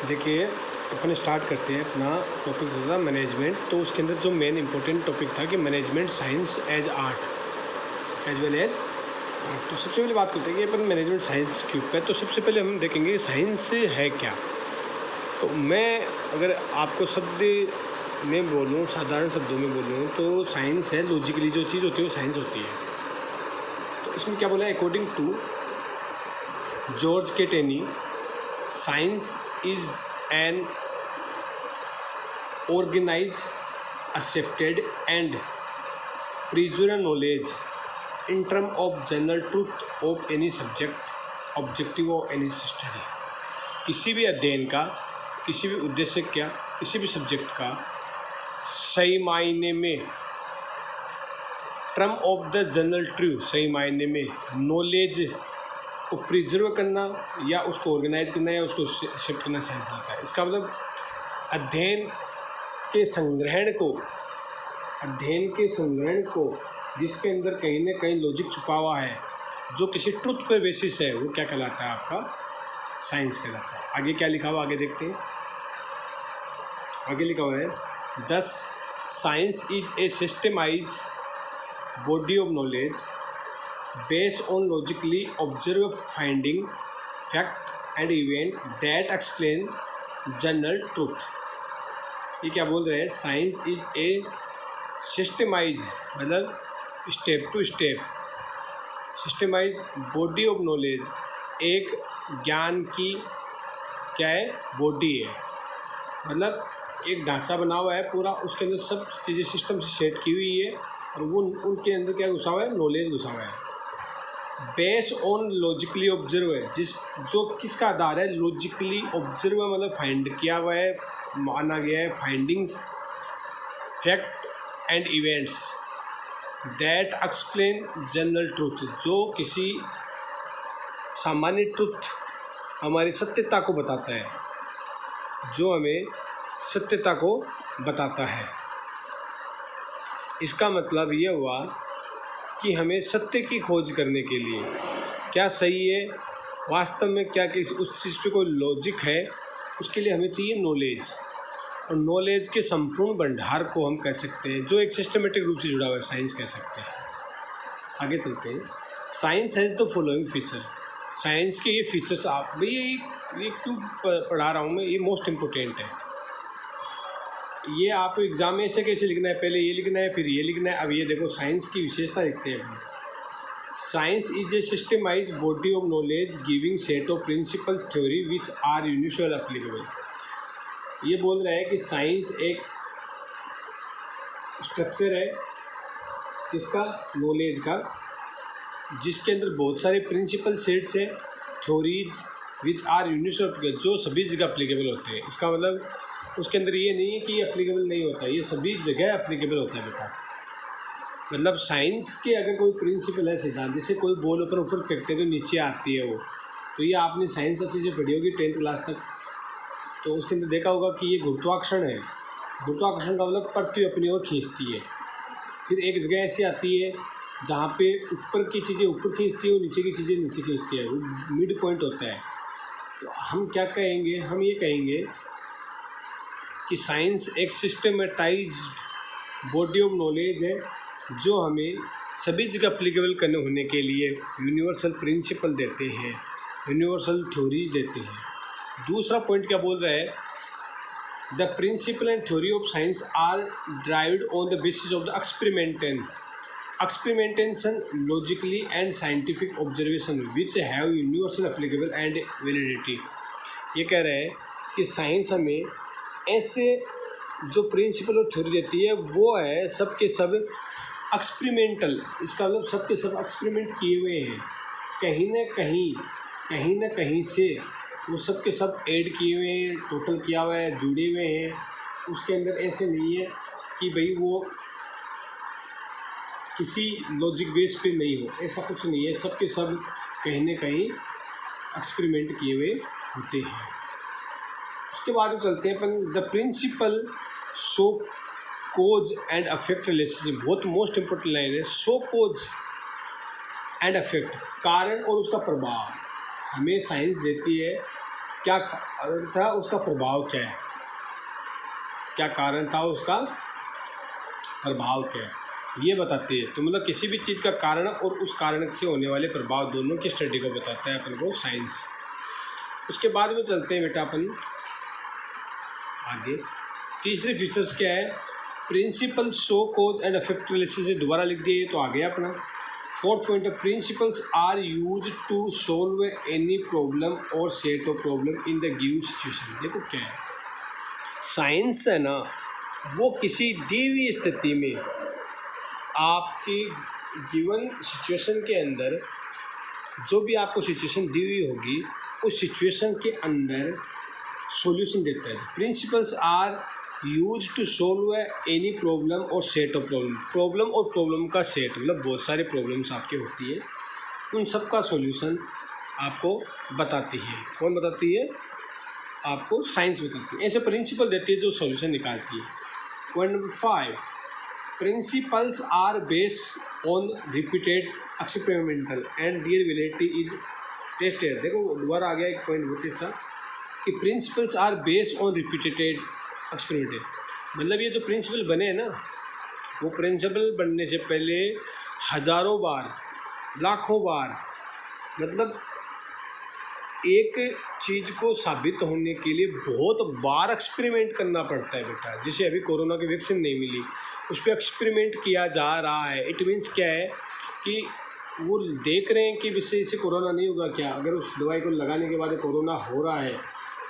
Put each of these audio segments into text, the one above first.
देखिए, अपन स्टार्ट करते हैं अपना टॉपिक ज़्यादा मैनेजमेंट। तो उसके अंदर जो मेन इंपॉर्टेंट टॉपिक था कि management science as art as well as art. तो सबसे पहले बात करते हैं कि अपन मैनेजमेंट साइंस क्यों पे। तो सबसे पहले हम देखेंगे साइंस है क्या। तो मैं अगर आपको शब्द में बोलूँ, साधारण शब्दों में बोलूँ, तो साइंस है लॉजिकली जो चीज़ होती है वो साइंस होती है। तो इसमें क्या बोला है, अकॉर्डिंग टू जॉर्ज केटेनी, science is an organized, accepted and preserved knowledge in terms of general truth of any subject, objective of any study। किसी भी अध्ययन का, किसी भी उद्देश्य का, किसी भी सब्जेक्ट का सही मायने में term of the general true, सही मायने में नॉलेज को प्रिजर्व करना या उसको ऑर्गेनाइज करना या उसको शिफ्ट करना साइंस कहलाता है। इसका मतलब अध्ययन के संग्रहण को जिसके अंदर कहीं ना कहीं लॉजिक छुपा हुआ है, जो किसी ट्रुथ पर बेसिस है, वो क्या कहलाता है, आपका साइंस कहलाता है। आगे क्या लिखा हुआ, आगे देखते हैं। आगे लिखा हुआ है, दस science is a systemise body of knowledge based on logically observed finding, fact and event that explain general truth। ये क्या बोल रहे हैं, साइंस इज ए सिस्टमाइज मतलब step to step systemize body of knowledge, एक ज्ञान की क्या है, बॉडी है, मतलब एक ढांचा बना हुआ है पूरा, उसके अंदर सब चीज़ें सिस्टम से सेट की हुई है और वो उनके अंदर क्या घुसा हुआ है, नॉलेज घुसा हुआ है। बेस्ड ऑन लॉजिकली ऑब्जर्व है, जो किसका आधार है, लॉजिकली ऑब्जर्व मतलब फाइंड किया हुआ है, माना गया है, findings, fact and events that explain general truth, जो किसी सामान्य ट्रुथ, हमारी सत्यता को बताता है, जो हमें सत्यता को बताता है। इसका मतलब ये हुआ कि हमें सत्य की खोज करने के लिए क्या सही है, वास्तव में क्या किसी उस चीज़ पे कोई लॉजिक है, उसके लिए हमें चाहिए नॉलेज। और नॉलेज के संपूर्ण भंडार को हम कह सकते हैं, जो एक सिस्टमेटिक रूप से जुड़ा हुआ है, साइंस कह सकते हैं। आगे चलते हैं। Science has the following feature. Science के ये फीचर्स, आप भैया ये क्यों पढ़ा रहा हूँ मैं, ये मोस्ट इम्पोर्टेंट है। ये आप एग्जाम में ऐसे कैसे लिखना है, पहले ये लिखना है फिर ये लिखना है। अब ये देखो, साइंस की विशेषता लिखते हैं अपन। Science is a systemise body of knowledge giving set of principle theory which are universal applicable. ये बोल रहा है कि साइंस एक स्ट्रक्चर है इसका, नॉलेज का, जिसके अंदर बहुत सारे प्रिंसिपल सेट्स हैं, theories which are universal applicable, जो सभी जगह एप्लीकेबल होते हैं। इसका मतलब उसके अंदर ये नहीं है कि ये एप्लीकेबल नहीं होता, ये सभी जगह एप्लीकेबल होता है बेटा। मतलब साइंस के अगर कोई प्रिंसिपल है, सिद्धांत, जैसे कोई बॉल ऊपर फेंकते हैं तो नीचे आती है वो, तो ये आपने साइंस अच्छे से पढ़ी होगी 10th क्लास तक, तो उसके अंदर देखा होगा कि ये गुरुत्वाकर्षण है। गुरुत्वाकर्षण का मतलब पृथ्वी अपनी ओर खींचती है। फिर एक जगह ऐसी आती है जहाँ पे ऊपर की चीज़ें ऊपर खींचती है और नीचे की चीज़ें नीचे खींचती है, वो मिड पॉइंट होता है। तो हम क्या कहेंगे, हम ये कहेंगे कि साइंस एक सिस्टमेटाइज्ड बॉडी ऑफ नॉलेज है, जो हमें सभी जगह एप्लीकेबल करने होने के लिए यूनिवर्सल प्रिंसिपल देते हैं, यूनिवर्सल थ्योरीज देते हैं। दूसरा पॉइंट क्या बोल रहा है, the principle and theory of science are derived on the basis of the experimentation logically and scientific observation which have universal applicable and validity. ये कह रहे हैं कि साइंस हमें ऐसे जो प्रिंसिपल और थ्योरी देती है, वो है सब के सब एक्सपेरिमेंटल। इसका मतलब सब के सब एक्सपेरिमेंट किए हुए हैं, कहीं ना कहीं से वो सब के सब ऐड किए हुए हैं, टोटल किया हुआ है, जुड़े हुए हैं। उसके अंदर ऐसे नहीं है कि भाई वो किसी लॉजिक बेस पे नहीं हो, ऐसा कुछ नहीं है। सब के सब कहीं ना कहीं एक्सपेरिमेंट किए हुए होते हैं। उसके बाद चलते हैं अपन, the principle so cause and affect relationship. बहुत मोस्ट इंपॉर्टेंट लाइन है, सो कोज एंड अफेक्ट, कारण और उसका प्रभाव हमें साइंस देती है क्या कारण था, उसका प्रभाव क्या है, क्या कारण था, उसका प्रभाव क्या है, ये बताती है। तो मतलब किसी भी चीज़ का कारण और उस कारण से होने वाले प्रभाव दोनों की स्टडी को बताता है अपन को साइंस। उसके बाद में चलते हैं बेटा अपन आगे। तीसरे फीचर्स क्या है, principle show cause and effect relationship, दोबारा लिख दिए तो आ गया अपना। Fourth point, principles are use to solve any problem और set of problem in the given situation. देखो क्या है, साइंस है ना, वो किसी दी हुई स्थिति में आपकी गिवन सिचुएशन के अंदर जो भी आपको सिचुएशन दी हुई होगी उस सिचुएशन के अंदर सॉल्यूशन देता है। Principles are use to solve any problem और सेट ऑफ प्रॉब्लम, प्रॉब्लम और प्रॉब्लम का सेट, मतलब बहुत सारे प्रॉब्लम्स आपके होती है, उन सब का सॉल्यूशन आपको बताती है। कौन बताती है, आपको साइंस बताती है। ऐसे प्रिंसिपल देती है जो सॉल्यूशन निकालती है। Point number 5, principles are based on repeated experimental and their validity is tested. देखो दोबारा आ गया एक पॉइंट बहुत अच्छा कि principles are based on repeated experimental, मतलब ये जो प्रिंसिपल बने हैं ना, वो प्रिंसिपल बनने से पहले हज़ारों बार, लाखों बार, मतलब एक चीज़ को साबित होने के लिए बहुत बार एक्सपेरिमेंट करना पड़ता है बेटा। जैसे अभी कोरोना की वैक्सीन नहीं मिली, उस पर एक्सपेरिमेंट किया जा रहा है। इट मीन्स क्या है कि वो देख रहे हैं कि इससे कोरोना नहीं होगा क्या, अगर उस दवाई को लगाने के बाद कोरोना हो रहा है,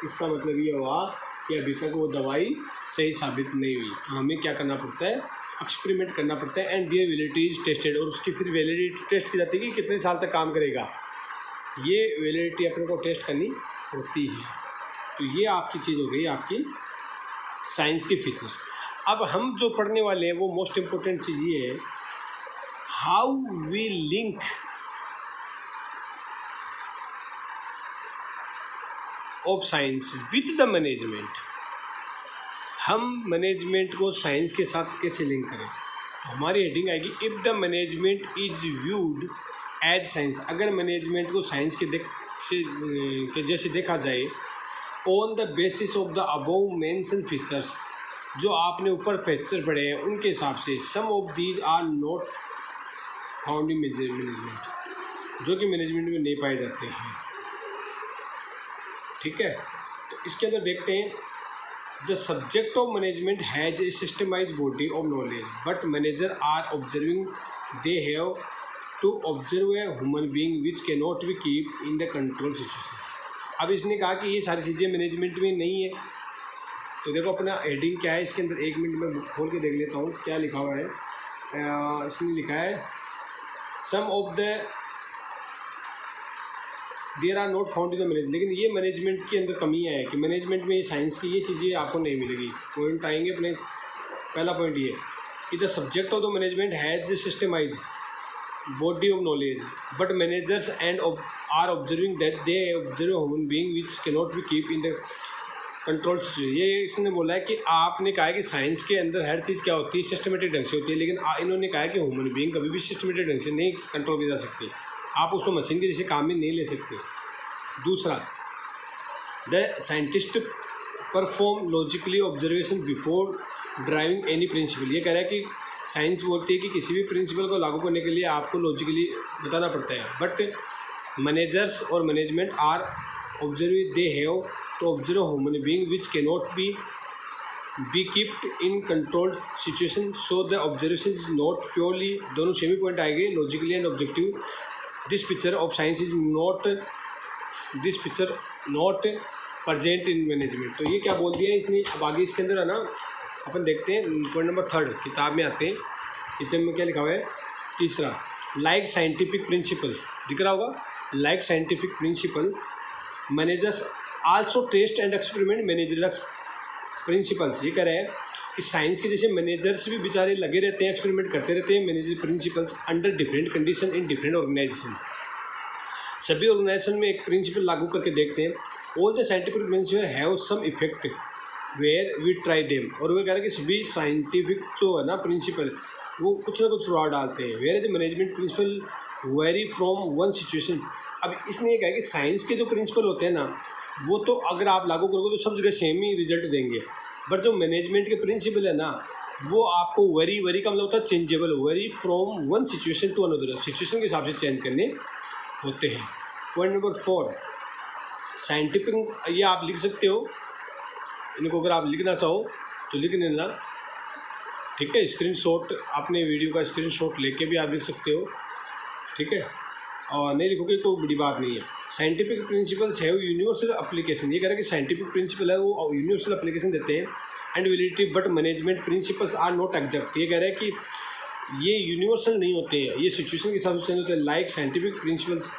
इसका मतलब ये हुआ कि अभी तक वो दवाई सही साबित नहीं हुई। हमें क्या करना पड़ता है, एक्सपेरिमेंट करना पड़ता है and their validity is tested, और उसकी फिर वैलिडिटी टेस्ट की जाती है कि कितने साल तक काम करेगा, ये वैलिडिटी अपने को टेस्ट करनी होती है। तो ये आपकी चीज़ हो गई आपकी साइंस की फीचर्स। अब हम जो पढ़ने वाले हैं वो मोस्ट इम्पोर्टेंट चीज़ ये है, how we link of science with the management. हम मैनेजमेंट को साइंस के साथ कैसे लिंक करें। हमारी हेडिंग आएगी, if the management is viewed as science. अगर मैनेजमेंट को साइंस के जैसे देखा जाए, on the basis of the above mention features, जो आपने ऊपर फीचर पढ़े हैं उनके हिसाब से, some of these are not found in management, जो कि मैनेजमेंट में नहीं पाए जाते हैं। ठीक है, तो इसके अंदर देखते हैं, the subject of management has a systemise body of knowledge but manager are observing, they have to observe a human being which can not be keep in the control situation. अब इसने कहा कि ये सारी चीज़ें मैनेजमेंट में नहीं है, तो देखो अपना हेडिंग क्या है इसके अंदर, 1 मिनट में खोल के देख लेता हूँ क्या लिखा हुआ है। इसमें लिखा है, some of the there are not found in the management, लेकिन ये मैनेजमेंट के अंदर कमियाँ है कि मैनेजमेंट में साइंस की ये चीज़ें आपको नहीं मिलेगी। पॉइंट आएंगे अपने, पहला पॉइंट ये कि the subject of the management has systemise body of knowledge but managers and are observing that they observe human being which cannot be keep in the control situation। ये इसने बोला है कि आपने कहा है कि साइंस के अंदर हर चीज़ क्या होती है, सिस्टमेटिक ढंग से होती है, लेकिन इन्होंने कहा है कि ह्यूमन बीइंग कभी भी सिस्टमेटिक ढंग से नहीं कंट्रोल की जा सकती, आप उसको मशीन के जैसे काम में नहीं ले सकते। दूसरा, the scientist perform logically observation before driving any principle. ये कह रहा है कि साइंस बोलती है कि किसी भी प्रिंसिपल को लागू करने के लिए आपको लॉजिकली बताना पड़ता है, बट मैनेजर्स और management are observe, they have to observe human being which can not be keeped in controlled situation, so the observation is not purely, दोनों सेमी पॉइंट आएंगे, logically and objective. This picture of science is not, this picture not present in management. तो ये क्या बोल दिया है इसने। अब आगे इसके अंदर है ना, अपन देखते हैं पॉइंट नंबर 3 किताब में आते हैं, किताब में क्या लिखा हुआ है, तीसरा, लाइक साइंटिफिक प्रिंसिपल, दिख रहा होगा, like scientific principle managers also test and experiment managerial principles. ये कह रहे हैं कि साइंस के जैसे मैनेजर्स भी बेचारे लगे रहते हैं, एक्सपेरिमेंट करते रहते हैं, manager principles under different condition in different organization. सभी ऑर्गेनाइजेशन में एक प्रिंसिपल लागू करके देखते हैं। All the scientific principle have some effect where we try them. और वो कह रहे हैं कि सभी साइंटिफिक जो है ना प्रिंसिपल, वो कुछ ना कुछ प्रभाव डालते हैं। Where is management principle vary from one situation. अब इसने ये कहा कि साइंस के जो प्रिंसिपल होते हैं ना, वो तो अगर आप लागू करोगे तो सब जगह सेम ही रिजल्ट देंगे, बट जो मैनेजमेंट के प्रिंसिपल है ना, वो आपको वेरी का मतलब होता है changeable, vary from one situation to another, situation के हिसाब से चेंज करने होते हैं। पॉइंट नंबर 4, साइंटिफिक, ये आप लिख सकते हो, इनको अगर आप लिखना चाहो तो लिख लेना, ठीक है। स्क्रीनशॉट, अपने वीडियो का स्क्रीनशॉट लेके भी आप लिख सकते हो, ठीक है, और नहीं लिखोगे तो बड़ी बात नहीं है। Scientific principles have universal application, ये कह रहा है कि साइंटिफिक प्रिंसिपल है वो यूनिवर्सल एप्लीकेशन देते हैं and validity, but management principles are not exact, ये कह रहा है कि ये यूनिवर्सल नहीं होते हैं, ये सिचुएशन के हिसाब से चेंज होते हैं। Like scientific principles,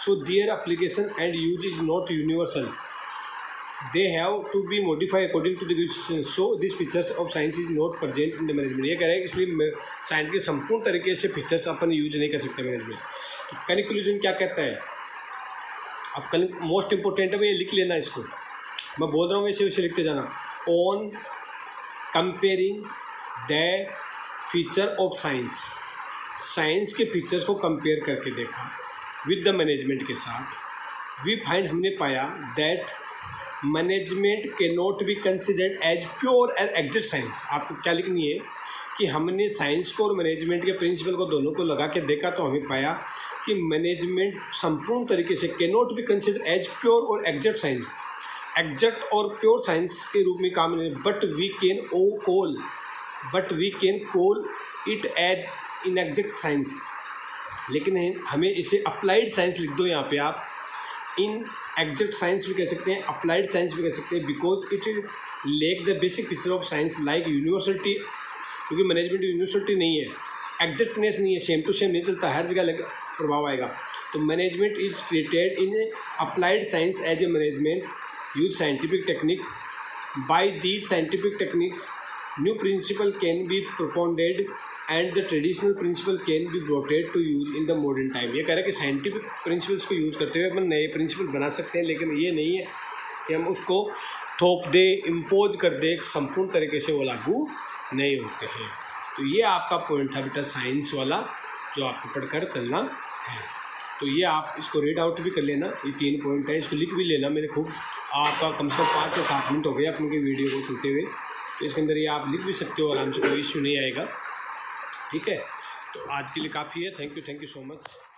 so their application and use is not universal, they have to be modified according to the situation, so these features of science is not present in the management, ये कह रहे हैं इसलिए science के संपूर्ण तरीके से features अपन use नहीं कर सकते मैनेजमेंट। तो कंक्लूजन क्या कहता है, अब कल मोस्ट इंपॉर्टेंट है भाई, ये लिख लेना, इसको मैं बोल रहा हूँ वैसे वैसे लिखते जाना। On comparing the feature of science, science के फीचर्स को कंपेयर करके देखा विद द मैनेजमेंट के साथ, वी फाइंड, हमने पाया दैट मैनेजमेंट के not be considered as pure and exact science. आपको क्या लिखनी है कि हमने साइंस को और मैनेजमेंट के प्रिंसिपल को दोनों को लगा के देखा तो हमें पाया कि मैनेजमेंट संपूर्ण तरीके से can not be considered as pure और एग्जैक्ट साइंस, एग्जैक्ट और प्योर साइंस के रूप में काम नहीं, but we can call it as inexact science, लेकिन हमें इसे अप्लाइड साइंस लिख दो यहाँ पे आप, इन एग्जैक्ट साइंस भी कह सकते हैं, अप्लाइड साइंस भी कह सकते हैं, because it lake the basic feature of science like university, क्योंकि मैनेजमेंट यूनिवर्सिटी नहीं है, एग्जैक्टनेस नहीं है, सेम टू सेम नहीं चलता, हर जगह प्रभाव आएगा। तो management is treated in applied science as a management use scientific technique, by these scientific techniques new principle can be propounded and the traditional principle can be brought to use in the modern time. ये कह रहा है कि scientific principles को use करते हुए अपन नए principal बना सकते हैं, लेकिन ये नहीं है कि हम उसको थोप दे, इम्पोज कर दे, संपूर्ण तरीके से वो लागू नहीं होते हैं। तो ये आपका पॉइंट था बेटा साइंस वाला, जो आपको पढ़कर चलना है। तो ये आप इसको रीड आउट भी कर लेना, ये 3 पॉइंट है, इसको लिख भी लेना। मेरे खूब आपका कम से कम 5 से 7 मिनट हो गए अपने वीडियो को चलते हुए, तो इसके अंदर ये आप लिख भी सकते हो आराम से, कोई इश्यू नहीं आएगा, ठीक है। तो आज के लिए काफ़ी है। Thank you so much.